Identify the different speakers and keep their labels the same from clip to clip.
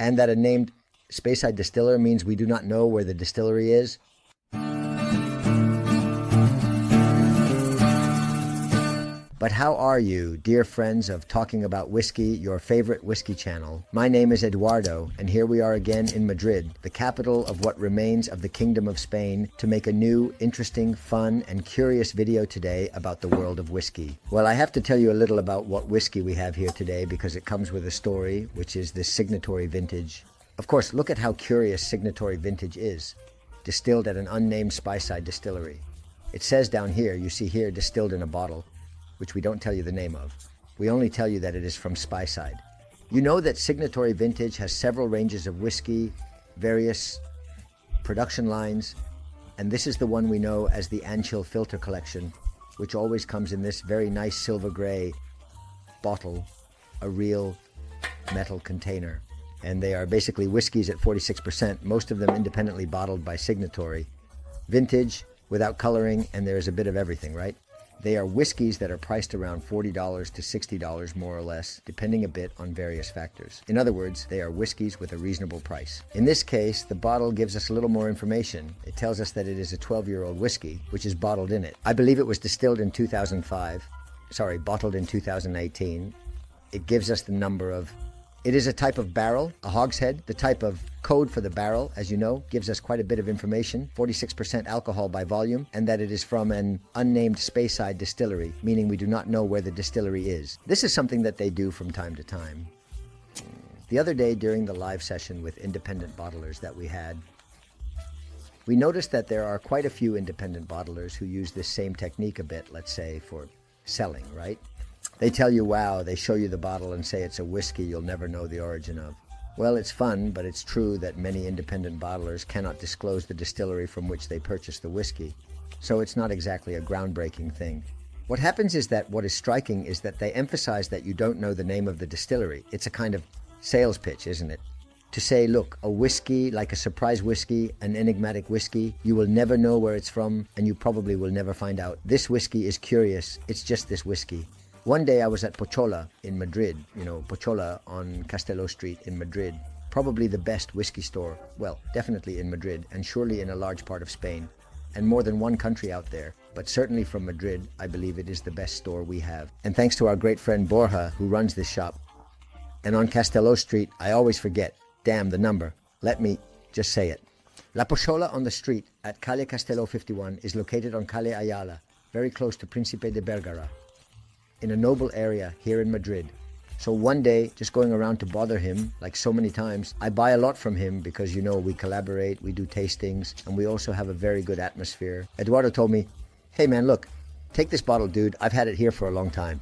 Speaker 1: And that a named Speyside distiller means we do not know where the distillery is? But how are you, dear friends of Talking About Whiskey, your favorite whiskey channel? My name is Eduardo, and here we are again in Madrid, the capital of what remains of the Kingdom of Spain, to make a new, interesting, fun, and curious video today about the world of whiskey. Well, I have to tell you a little about what whiskey we have here today because it comes with a story, which is this Signatory vintage. Of course, look at how curious Signatory vintage is, distilled at an unnamed Speyside distillery. It says down here, you see here, distilled in a bottle, which we don't tell you the name of. We only tell you that it is from Speyside. You know that Signatory Vintage has several ranges of whiskey, various production lines, and this is the one we know as the Anchill Filter Collection, which always comes in this very nice silver gray bottle, a real metal container. And they are basically whiskeys at 46%, most of them independently bottled by Signatory. Vintage, without coloring, and there is a bit of everything, right? They are whiskeys that are priced around $40 to $60 more or less, depending a bit on various factors. In other words, they are whiskeys with a reasonable price. In this case, the bottle gives us a little more information. It tells us that it is a 12-year-old whiskey, which is bottled in it. I believe it was bottled in 2018. It gives us the number of... It is a type of barrel, a hogshead. The type of code for the barrel, as you know, gives us quite a bit of information, 46% alcohol by volume, and that it is from an unnamed Speyside distillery, meaning we do not know where the distillery is. This is something that they do from time to time. The other day during the live session with independent bottlers that we had, we noticed that there are quite a few independent bottlers who use this same technique a bit, let's say, for selling, right? They tell you, wow, they show you the bottle and say it's a whiskey you'll never know the origin of. Well, it's fun, but it's true that many independent bottlers cannot disclose the distillery from which they purchase the whiskey. So it's not exactly a groundbreaking thing. What happens is that what is striking is that they emphasize that you don't know the name of the distillery. It's a kind of sales pitch, isn't it? To say, look, a whiskey, like a surprise whiskey, an enigmatic whiskey, you will never know where it's from, and you probably will never find out. This whiskey is curious. It's just this whiskey. One day I was at Pochola in Madrid, Pochola on Castelló Street in Madrid. Probably the best whiskey store, well, definitely in Madrid, and surely in a large part of Spain, and more than one country out there. But certainly from Madrid, I believe it is the best store we have. And thanks to our great friend Borja, who runs this shop. And on Castelló Street, I always forget, damn the number. Let me just say it. La Pochola on the street at Calle Castelló 51 is located on Calle Ayala, very close to Príncipe de Bergara, in a noble area here in Madrid. So one day, just going around to bother him, like so many times, I buy a lot from him because, we collaborate, we do tastings, and we also have a very good atmosphere. Eduardo told me, hey man, look, take this bottle, dude. I've had it here for a long time.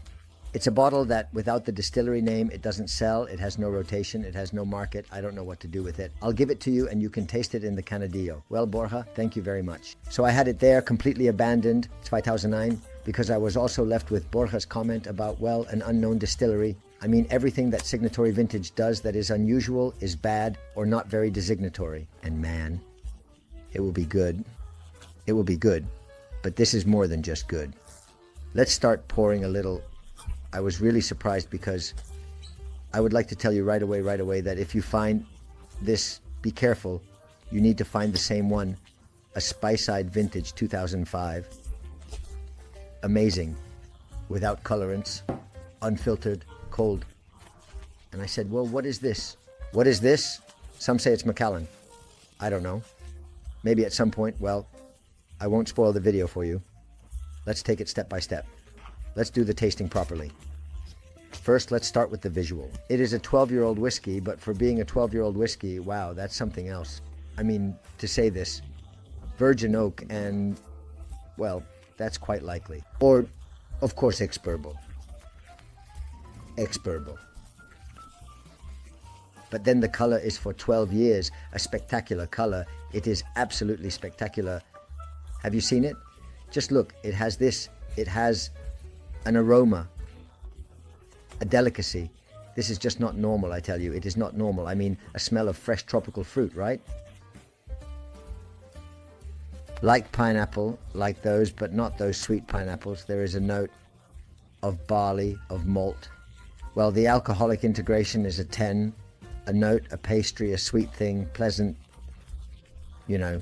Speaker 1: It's a bottle that without the distillery name, it doesn't sell, it has no rotation, it has no market. I don't know what to do with it. I'll give it to you and you can taste it in the Canadillo. Well, Borja, thank you very much. So I had it there, completely abandoned, 2009, because I was also left with Borja's comment about, well, an unknown distillery. I mean, everything that Signatory Vintage does that is unusual is bad or not very designatory. And man, it will be good. It will be good. But this is more than just good. Let's start pouring a little. I was really surprised because I would like to tell you right away that if you find this, be careful. You need to find the same one, a Speyside Vintage 2005. Amazing, without colorants, unfiltered, cold. And I said, well, what is this? What is this? Some say it's Macallan. I don't know. Maybe at some point, well, I won't spoil the video for you. Let's take it step by step. Let's do the tasting properly. First, let's start with the visual. It is a 12-year-old whiskey, but for being a 12-year-old whiskey, wow, that's something else. I mean, to say this, virgin oak and, well, that's quite likely. Or, of course, ex-bourbon. Ex-bourbon. But then the color is for 12 years, a spectacular color. It is absolutely spectacular. Have you seen it? Just look, it has this. It has an aroma, a delicacy. This is just not normal, I tell you. It is not normal. I mean, a smell of fresh tropical fruit, right? Like pineapple, like those, but not those sweet pineapples. There is a note of barley, of malt. Well, the alcoholic integration is a 10. a note, a pastry, a sweet thing, pleasant, you know,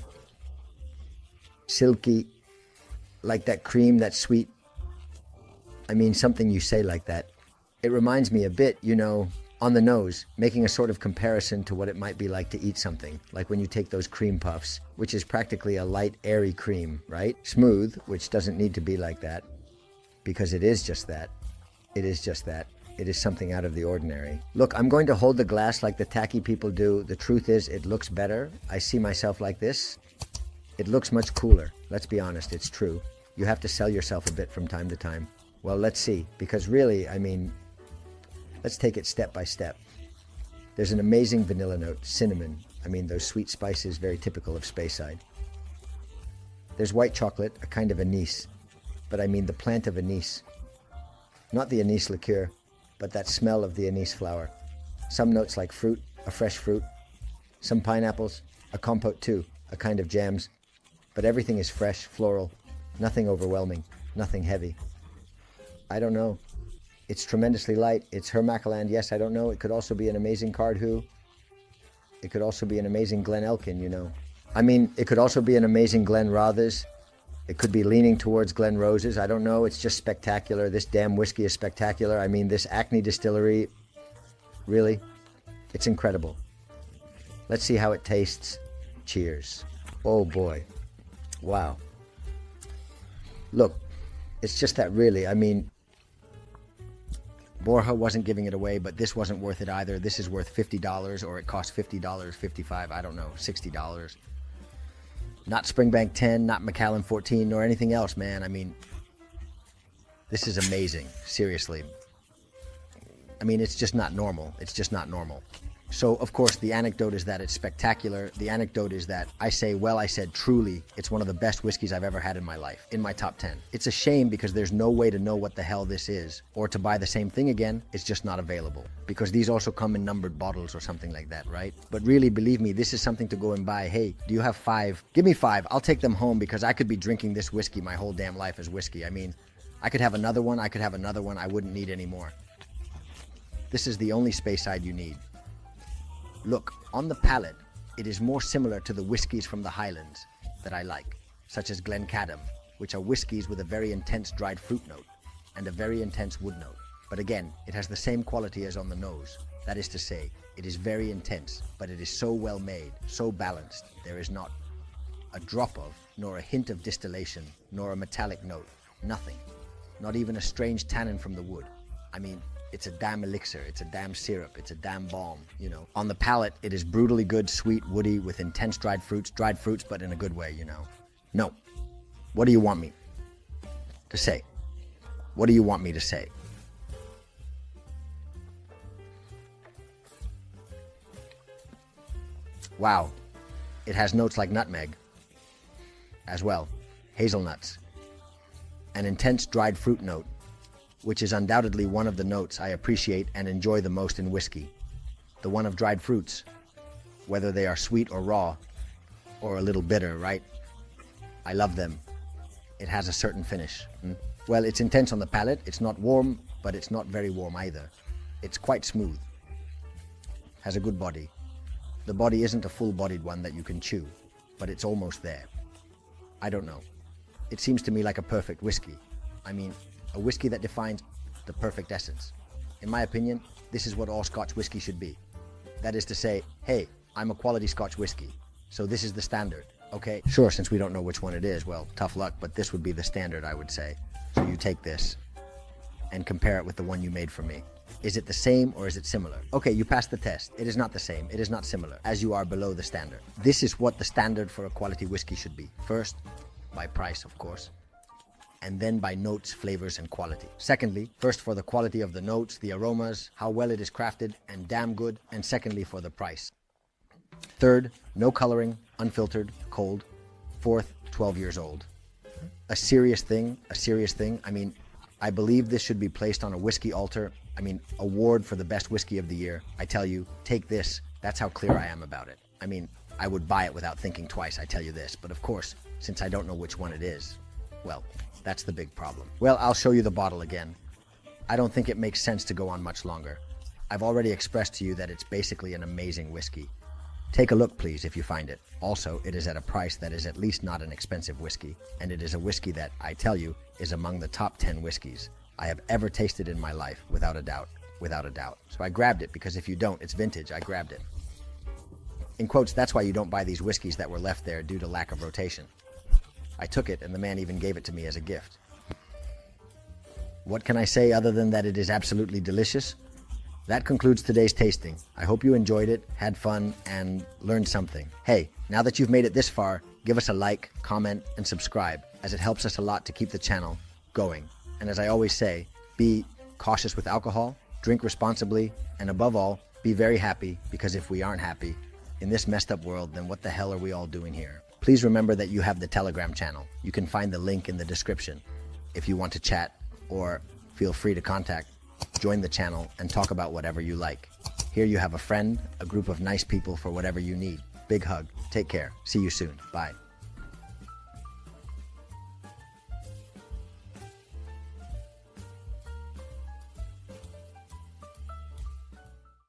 Speaker 1: silky, like that cream, that sweet. I mean, something you say like that. It reminds me a bit, you know, on the nose, making a sort of comparison to what it might be like to eat something. Like when you take those cream puffs, which is practically a light, airy cream, right? Smooth, which doesn't need to be like that, because it is just that. It is just that. It is something out of the ordinary. Look, I'm going to hold the glass like the tacky people do. The truth is, it looks better. I see myself like this. It looks much cooler. Let's be honest, it's true. You have to sell yourself a bit from time to time. Well, let's see, because really, I mean, let's take it step by step. There's an amazing vanilla note, cinnamon. I mean, those sweet spices, very typical of Speyside. There's white chocolate, a kind of anise, but I mean the plant of anise. Not the anise liqueur, but that smell of the anise flower. Some notes like fruit, a fresh fruit, some pineapples, a compote too, a kind of jams. But everything is fresh, floral, nothing overwhelming, nothing heavy. I don't know. It's tremendously light. It's Hermacaland. Yes, I don't know. It could also be an amazing Cardhu. It could also be an amazing Glen Elkin, you know. I mean, it could also be an amazing Glen Rothes. It could be leaning towards Glen Roses. I don't know. It's just spectacular. This damn whiskey is spectacular. I mean, this Acne Distillery, really, it's incredible. Let's see how it tastes. Cheers. Oh boy. Wow. Look, it's just that really, I mean, Borja wasn't giving it away, but this wasn't worth it either. This is worth $50, or it cost $50, $55, I don't know, $60. Not Springbank 10, not Macallan 14, nor anything else, man. I mean, this is amazing, seriously. I mean, it's just not normal. It's just not normal. So, of course, the anecdote is that it's spectacular. The anecdote is that I said truly, it's one of the best whiskeys I've ever had in my life, in my top 10. It's a shame because there's no way to know what the hell this is, or to buy the same thing again. It's just not available, because these also come in numbered bottles or something like that, right? But really, believe me, this is something to go and buy. Hey, do you have 5? Give me 5. I'll take them home, because I could be drinking this whiskey my whole damn life as whiskey. I mean, I could have another one. I wouldn't need any more. This is the only Speyside you need. Look, on the palate, it is more similar to the whiskies from the Highlands that I like, such as Glencadam, which are whiskies with a very intense dried fruit note and a very intense wood note. But again, it has the same quality as on the nose. That is to say, it is very intense, but it is so well made, so balanced. There is not a drop of, nor a hint of distillation, nor a metallic note. Nothing. Not even a strange tannin from the wood. I mean, it's a damn elixir, it's a damn syrup, it's a damn balm, you know. On the palate, it is brutally good, sweet, woody, with intense dried fruits, but in a good way, you know. No. What do you want me to say? What do you want me to say? Wow. It has notes like nutmeg as well, hazelnuts, an intense dried fruit note, which is undoubtedly one of the notes I appreciate and enjoy the most in whiskey. The one of dried fruits, whether they are sweet or raw, or a little bitter, right? I love them. It has a certain finish. Well, it's intense on the palate. It's not warm, but it's not very warm either. It's quite smooth. Has a good body. The body isn't a full-bodied one that you can chew, but it's almost there. I don't know. It seems to me like a perfect whiskey. I mean, a whiskey that defines the perfect essence. In my opinion, this is what all Scotch whiskey should be. That is to say, hey, I'm a quality Scotch whiskey, so this is the standard, okay? Sure, since we don't know which one it is, well, tough luck, but this would be the standard, I would say. So you take this and compare it with the one you made for me. Is it the same or is it similar? Okay, you passed the test. It is not the same. It is not similar, as you are below the standard. This is what the standard for a quality whiskey should be. First, by price, of course, and then by notes, flavors, and quality. Secondly, first for the quality of the notes, the aromas, how well it is crafted, and damn good. And secondly, for the price. Third, no coloring, unfiltered, cold. Fourth, 12 years old. A serious thing. I mean, I believe this should be placed on a whiskey altar. I mean, award for the best whiskey of the year. I tell you, take this. That's how clear I am about it. I mean, I would buy it without thinking twice, I tell you this. But of course, since I don't know which one it is, well, that's the big problem. Well, I'll show you the bottle again. I don't think it makes sense to go on much longer. I've already expressed to you that it's basically an amazing whiskey. Take a look, please, if you find it. Also, it is at a price that is at least not an expensive whiskey, and it is a whiskey that, I tell you, is among the top 10 whiskeys I have ever tasted in my life, without a doubt. Without a doubt. So I grabbed it because if you don't, it's vintage. I grabbed it. In quotes, that's why you don't buy these whiskeys that were left there due to lack of rotation. I took it, and the man even gave it to me as a gift. What can I say other than that it is absolutely delicious? That concludes today's tasting. I hope you enjoyed it, had fun, and learned something. Hey, now that you've made it this far, give us a like, comment, and subscribe, as it helps us a lot to keep the channel going. And as I always say, be cautious with alcohol, drink responsibly, and above all, be very happy, because if we aren't happy in this messed up world, then what the hell are we all doing here? Please remember that you have the Telegram channel. You can find the link in the description. If you want to chat or feel free to contact, join the channel and talk about whatever you like. Here you have a friend, a group of nice people for whatever you need. Big hug. Take care. See you soon. Bye.